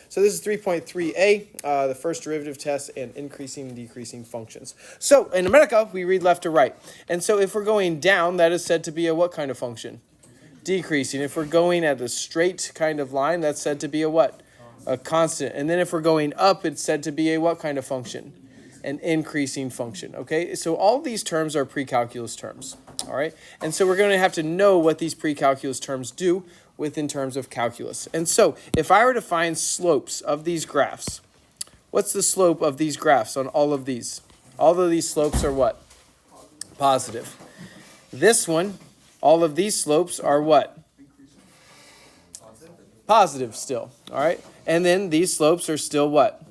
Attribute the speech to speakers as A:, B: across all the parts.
A: So this is 3.3a, the first derivative test and increasing and decreasing functions. So in America, we read left to right. And so if we're going down, that is said to be a what kind of function? Decreasing. If we're going at a straight kind of line, that's said to be a what? A constant. And then if we're going up, it's said to be a what kind of function? An increasing function. Okay, so all these terms are pre-calculus terms. All right, and so we're going to have to know what these pre-calculus terms do within terms of calculus. And so if I were to find slopes of these graphs, what's the slope of these graphs on all of these? All of these slopes are what? Positive. This one, all of these slopes are what? Positive still. All right, and then these slopes are still what?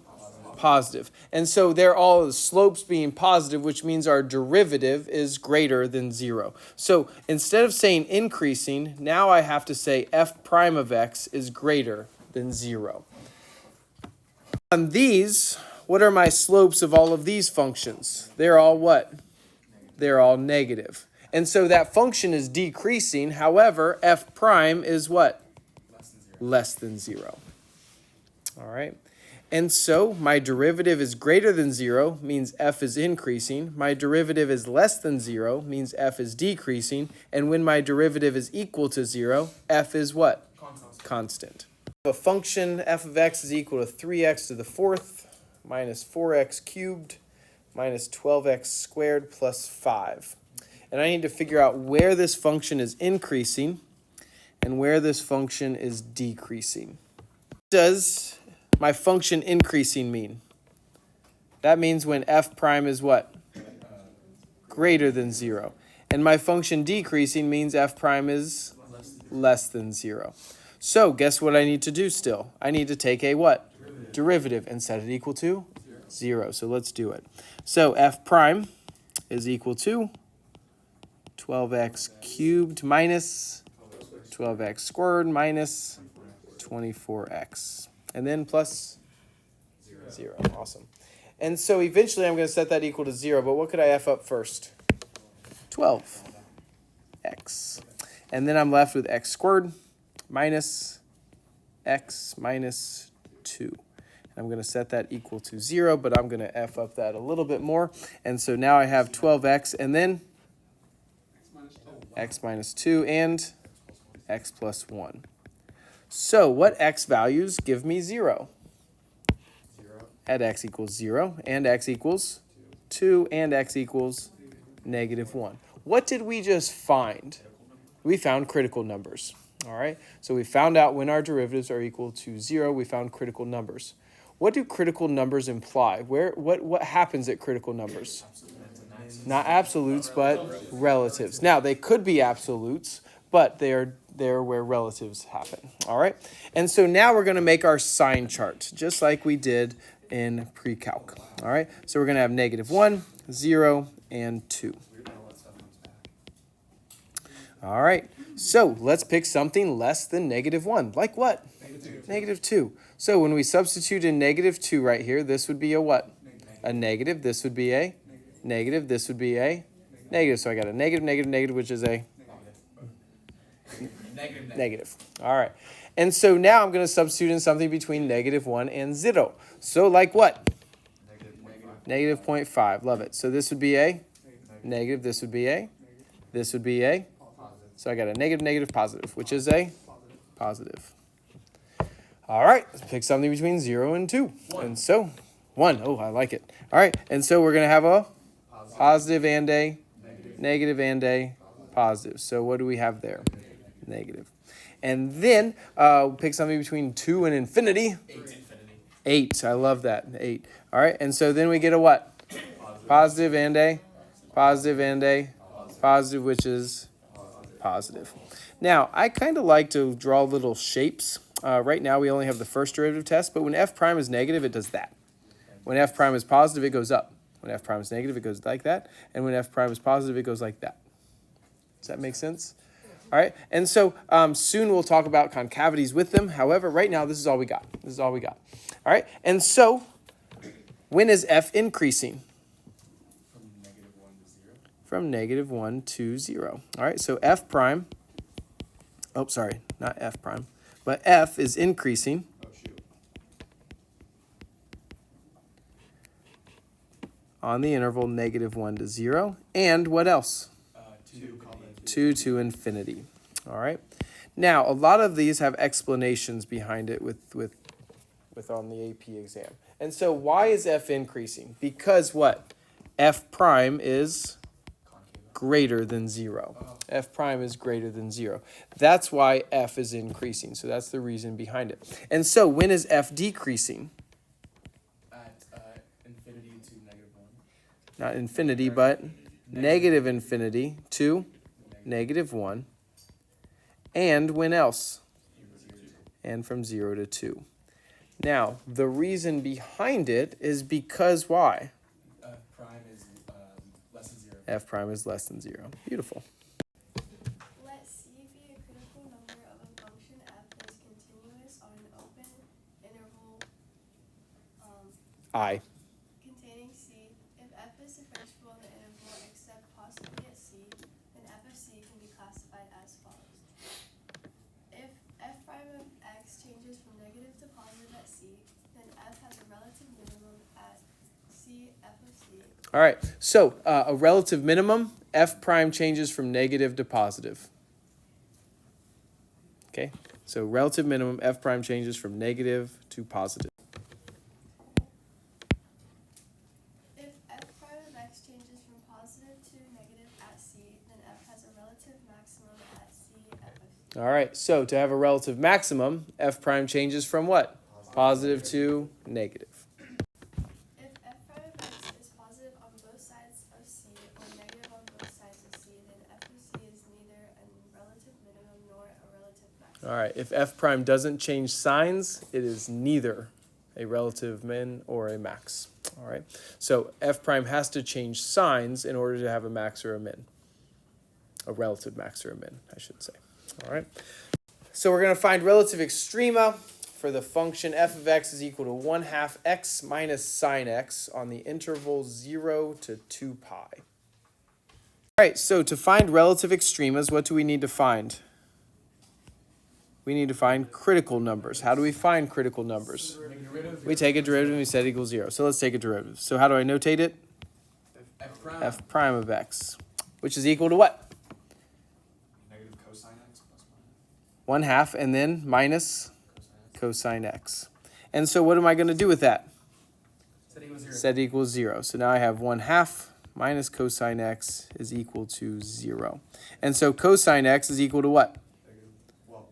A: Positive. And so they're all the slopes being positive, which means our derivative is greater than 0. So instead of saying increasing, now I have to say f prime of x is greater than 0. On these, what are my slopes of all of these functions? They're all what? They're all negative. And so that function is decreasing. However, f prime is what? Less than 0. All right. And so my derivative is greater than 0, means f is increasing. My derivative is less than 0, means f is decreasing. And when my derivative is equal to 0, f is what? Constant. A function f of x is equal to 3x to the fourth minus 4x cubed minus 12x squared plus 5. And I need to figure out where this function is increasing and where this function is decreasing. Does my function increasing mean? That means when f prime is what? Greater than 0. And my function decreasing means f prime is less than 0. So guess what I need to do still? I need to take a what? Derivative and set it equal to 0. So let's do it. So f prime is equal to 12x cubed minus 12x squared minus 24x. And then plus 0. Awesome. And so eventually I'm going to set that equal to 0. But what could I f up first? 12x. And then I'm left with x squared minus x minus 2. And I'm going to set that equal to 0. But I'm going to f up that a little bit more. And so now I have 12x and then x minus 2 and x plus 1. So what x values give me 0? At x equals 0, and x equals 2, and x equals negative 1. What did we just find? We found critical numbers. All right, so we found out when our derivatives are equal to 0, we found critical numbers. What do critical numbers imply? What happens at critical numbers? Not absolutes, but relatives. Now, they could be absolutes, but they're where relatives happen. All right, and so now we're going to make our sign chart, just like we did in pre-calc. All right, so we're going to have negative 1, 0, and 2. All right, so let's pick something less than negative 1. Like what? Negative 2. So when we substitute in negative 2 right here, this would be a what? A negative. This would be a negative. This would be a negative. So I got a negative, negative, negative, which is a negative. All right. And so now I'm going to substitute in something between negative 1 and 0. So like what? Negative 0.5. Love it. So this would be a negative. This would be a. This would be a. So I got a negative, negative, positive, which is a positive. All right. Let's pick something between 0 and 2. And so 1. Oh, I like it. All right. And so we're going to have a positive and a negative and a positive. So what do we have there? Negative. And then pick something between 2 and infinity. 8. I love that. 8. All right. And so then we get a what? Positive and a positive and a positive, which is positive. Now, I kind of like to draw little shapes. Right now, we only have the first derivative test, but when f prime is negative, it does that. When f prime is positive, it goes up. When f prime is negative, it goes like that. And when f prime is positive, it goes like that. Does that make sense? All right, and so soon we'll talk about concavities with them. However, right now, this is all we got. This is all we got. All right, and so when is f increasing? From negative 1 to 0. All right, so f prime, oh, sorry, not f prime, but f is increasing on the interval -1 to 0. And what else? 2 to infinity. All right. Now, a lot of these have explanations behind it with on the AP exam. And so why is f increasing? Because what? F prime is greater than 0. F prime is greater than 0. That's why f is increasing. So that's the reason behind it. And so when is f decreasing?
B: At infinity to -1.
A: Not infinity, but negative infinity to -1. And when else? And from 0 to 2. Now, the reason behind it is because why?
B: F prime is less than 0.
A: F prime is less than 0. Beautiful.
C: Let C be a critical number of a function f that is continuous on an open interval
A: I.
C: containing C. If f is differentiable in the interval except possibly at C, then f of C can be classified as follows. If f prime of x changes from negative to positive at C, then f has a relative minimum at C f of C.
A: All right, so a relative minimum, f prime changes from negative to positive. Okay, so relative minimum, f prime changes from negative to positive.
C: If f prime of x changes from positive to negative at C, then f has a relative maximum at C f of C.
A: All right, so to have a relative maximum, f prime changes from what? Positive to negative.
C: If f prime of x is positive on both sides of C or negative on both sides of C, then f of C is neither a relative minimum nor a relative maximum.
A: All right, if f prime doesn't change signs, it is neither a relative min or a max. All right, so f prime has to change signs in order to have a max or a min. A relative max or a min, I should say. All right, so we're going to find relative extrema for the function f of x is equal to 1/2 x minus sine x on the interval 0 to 2 pi. All right, so to find relative extremas, what do we need to find? We need to find critical numbers. How do we find critical numbers? We take a derivative and we set it equals 0. So let's take a derivative. So how do I notate it?
B: F prime.
A: F prime of x, which is equal to what?
B: Negative cosine x plus
A: 1/2 and then minus
B: cosine
A: cosine
B: x.
A: x. And so what am I going to do with that?
B: Set equals 0.
A: Set equals 0. So now I have 1/2 minus cosine x is equal to 0. And so cosine x is equal to what?
B: Negative 1/2.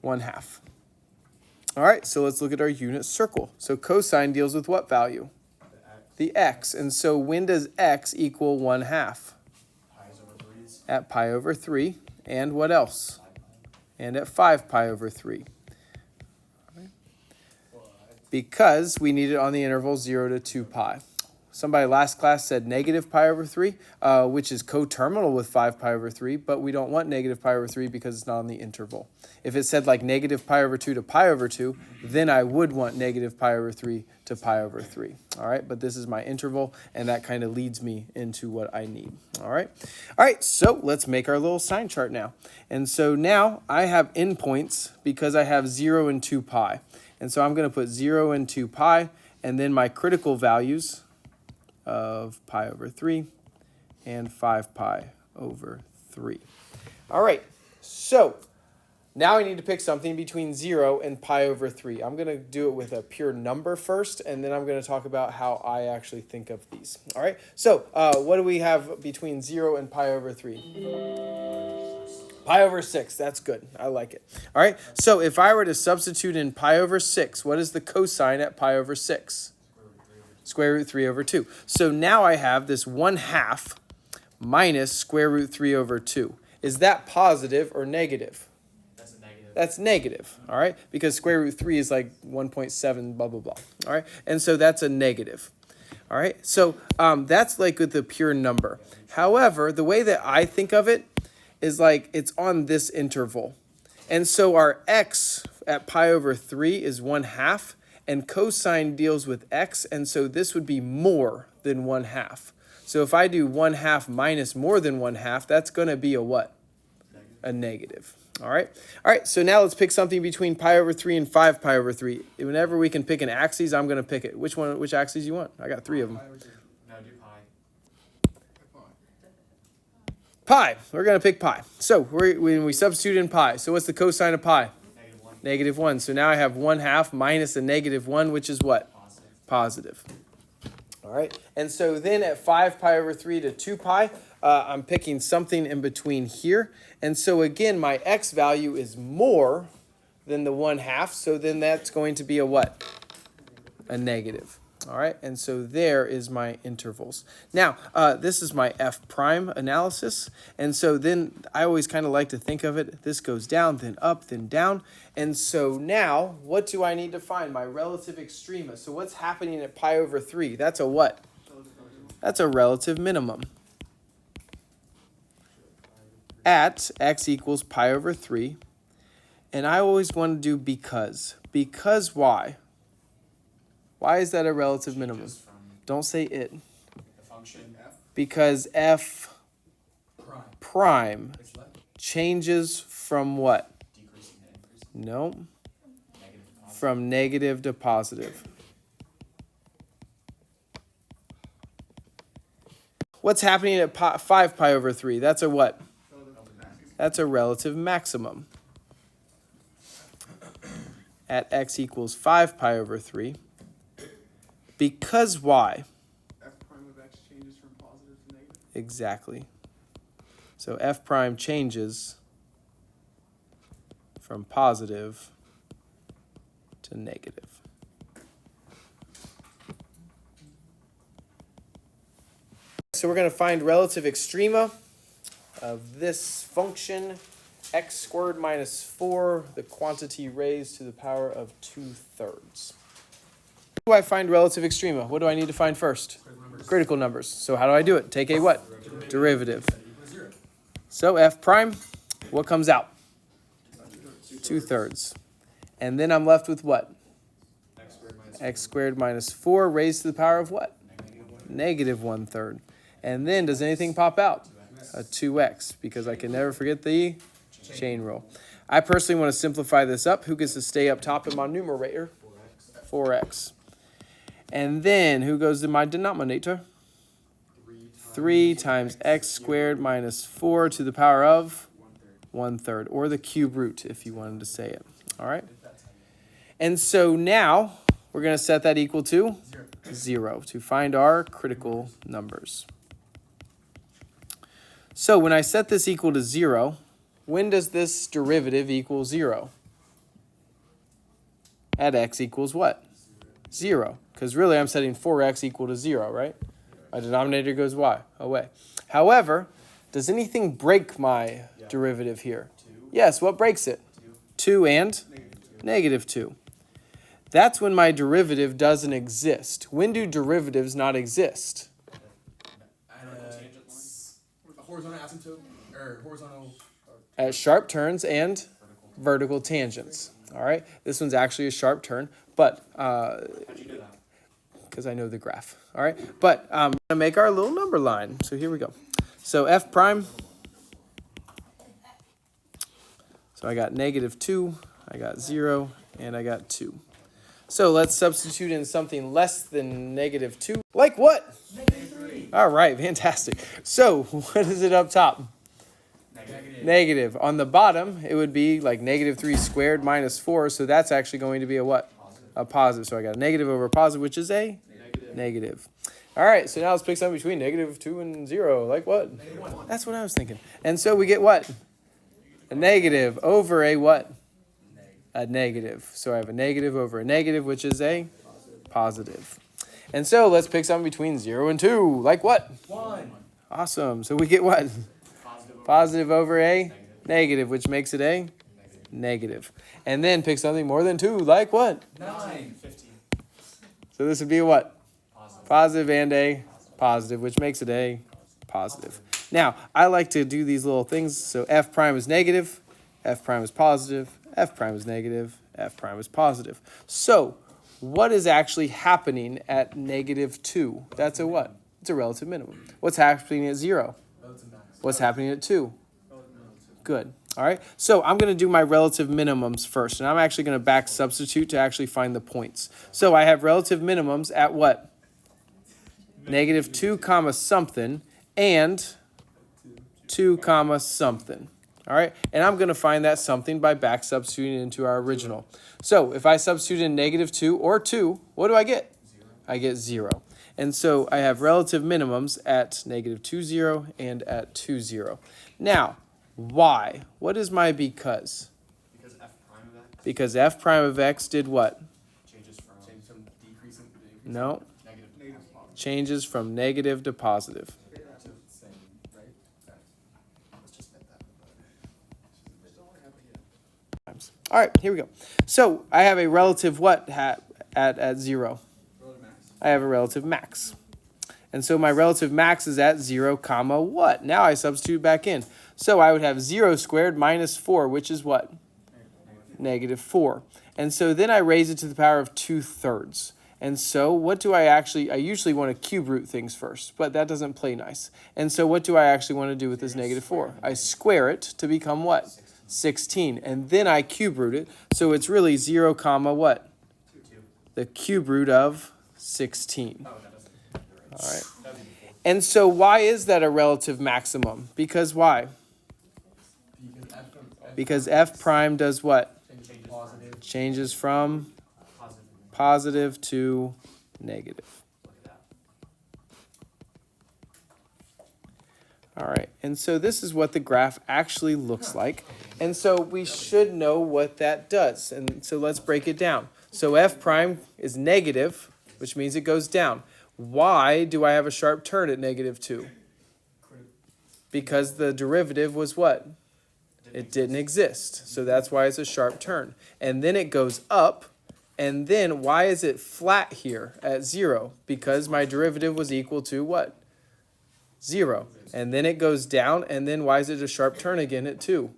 A: 1/2. All right, so let's look at our unit circle. So cosine deals with what value? The x. And so when does x equal 1/2?
B: Pi is over 3's.
A: At pi over 3. And what else? And at 5 pi over 3. Because we need it on the interval 0 to 2 pi. Somebody last class said negative pi over 3, which is coterminal with 5 pi over 3, but we don't want negative pi over 3 because it's not on the interval. If it said like negative pi over 2 to pi over 2, then I would want negative pi over 3 to pi over 3. All right, but this is my interval, and that kind of leads me into what I need. All right, so let's make our little sign chart now. And so now I have endpoints because I have 0 and 2 pi. And so I'm going to put 0 and 2 pi, and then my critical values of pi over 3 and 5 pi over 3. All right, so now I need to pick something between 0 and pi over 3. I'm going to do it with a pure number first, and then I'm going to talk about how I actually think of these. All right, so what do we have between 0 and pi over 3? Pi over 6, that's good. I like it. All right, so if I were to substitute in pi over 6, what is the cosine at pi over 6? Square root 3 over 2. So now I have this 1/2 minus square root 3 over 2. Is that positive or negative?
B: That's a negative.
A: That's negative, all right? Because square root 3 is like 1.7, blah, blah, blah, all right? And so that's a negative, all right? So that's like with the pure number. However, the way that I think of it is like it's on this interval. And so our x at pi over 3 is 1/2, and cosine deals with x, and so this would be more than 1/2. So if I do 1/2 minus more than 1/2, that's going to be a what?
B: Negative.
A: a negative. All right, so now let's pick something between pi over 3 and 5 pi over 3. Whenever we can pick an axis, I'm going to pick it. Which axis you want? I got 3 of them.
B: No, do pi.
A: Pi. We're going to pick pi. So when we substitute in pi, so what's the cosine of pi?
B: -1.
A: -1. So now I have 1/2 minus a -1, which is what? Positive. All right, and so then at 5 pi over 3 to 2 pi, I'm picking something in between here. And so again, my x value is more than the 1/2. So then that's going to be a what? A negative. All right, and so there is my intervals. Now, this is my f prime analysis. And so then I always kind of like to think of it. This goes down, then up, then down. And so now, what do I need to find? My relative extrema. So what's happening at pi over 3? That's a what? That's a relative minimum. At x equals pi over 3. And I always want to do because. Because why? Why is that a relative minimum?
B: Just from
A: Don't say it.
B: the function f
A: Because f prime
B: is left
A: changes from what?
B: decreasing to increasing.
A: No,
B: Negative to positive.
A: from negative to positive. What's happening at 5 pi over 3? That's a what? That's a relative maximum. At x equals 5 pi over 3. Because why?
D: F prime of x changes from positive to negative.
A: Exactly. So f prime changes from positive to negative. So we're going to find relative extrema of this function, x squared minus 4, the quantity raised to the power of 2/3. How do I find relative extrema? What do I need to find first? Critical numbers. So how do I do it? Take a what? Derivative. So f prime, what comes out? 2/3. And then I'm left with what? X squared minus 4 raised to the power of what? -1/3. And then does anything pop out? A 2x, because I can never forget the chain rule. I personally want to simplify this up. Who gets to stay up top in my numerator? 4x. And then who goes to my denominator? 3 times x squared minus 4 to the power of 1/3, or the cube root if you wanted to say it. All right? And so now we're going to set that equal to 0 to find our critical numbers. So when I set this equal to 0, when does this derivative equal 0? At x equals what? 0. Because really I'm setting 4x equal to 0, right? My denominator goes away. However, does anything break my derivative here? Yes, what breaks it? 2 and -2. That's when my derivative doesn't exist. When do derivatives not exist?
D: Horizontal asymptote or horizontal.
A: At sharp turns and vertical tangents. All right, this one's actually a sharp turn, but
B: How'd you do that?
A: because I know the graph. All right, but we're gonna make our little number line. So here we go. So f prime. So I got -2, I got 0, and I got 2. So let's substitute in something less than -2. Like what?
B: -3.
A: All right, fantastic. So what is it up top?
B: Negative.
A: On the bottom, it would be like -3 squared minus 4. So that's actually going to be a what?
B: Positive.
A: A positive. So I got a negative over a positive, which is a negative. All right, so now let's pick something between -2 and 0. Like what?
B: -1.
A: That's what I was thinking. And so we get what? A negative over a what? A negative. So I have a negative over a negative, which is a positive. And so let's pick something between 0 and 2. Like what?
B: 1.
A: Awesome. So we get what? Positive over a negative, which makes it a negative. And then pick something more than 2. Like what?
B: 9. 15.
A: So this would be a what?
B: Positive.
A: Positive and a positive, which makes it a positive. Now, I like to do these little things. So f prime is negative, f prime is positive, f prime is negative, f prime is positive. So what is actually happening at -2? That's a what? It's a relative minimum. What's happening at 0? What's happening at 2? Good. All right, so I'm going to do my relative minimums first, and I'm actually going to back substitute to actually find the points. So I have relative minimums at what? Negative 2 comma something and 2 comma something. All right, and I'm going to find that something by back substituting into our original. So if I substitute in negative 2 or 2, what do I get?
B: 0.
A: I get 0. And so I have relative minimums at negative 2, 0 and at 2, 0. Now, why? What is my because?
B: Because f prime of x
A: Because f prime of x did what?
B: changes from
D: Change from decreasing to increasing.
A: No,
B: negative to
D: Negative positive.
A: changes from negative to positive.
D: Same, right?
B: Let's just get that.
D: Just don't have it yet.
A: All right, here we go. So I have a relative what at 0?
D: Relative max.
A: I have a relative max. And so my relative max is at 0 comma what? Now I substitute back in. So I would have 0 squared minus 4, which is what? Negative 4. And so then I raise it to the power of 2/3. And so what do I usually want to cube root things first, but that doesn't play nice. And so what do I actually want to do with this negative 4? I square it to become what? 16. And then I cube root it. So it's really 0 comma what?
B: 2.
A: The cube root of 16.
B: Oh, that doesn't.
A: All right.
B: That'd be before.
A: And so why is that a relative maximum? Because why? Because f prime does what?
B: Changes
D: Positive.
A: Changes from
B: Positive.
A: positive to negative.
B: Look at that.
A: All right, and so this is what the graph actually looks like. And so we should know what that does. And so let's break it down. So f prime is negative, which means it goes down. Why do I have a sharp turn at negative 2? Because the derivative was what? It didn't exist. So that's why it's a sharp turn. And then it goes up. And then why is it flat here at 0? Because my derivative was equal to what? 0. And then it goes down. And then why is it a sharp turn again at 2?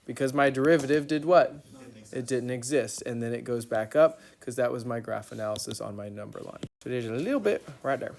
A: Because my derivative did what? It didn't exist. And then it goes back up because that was my graph analysis on my number line. So there's a little bit right there.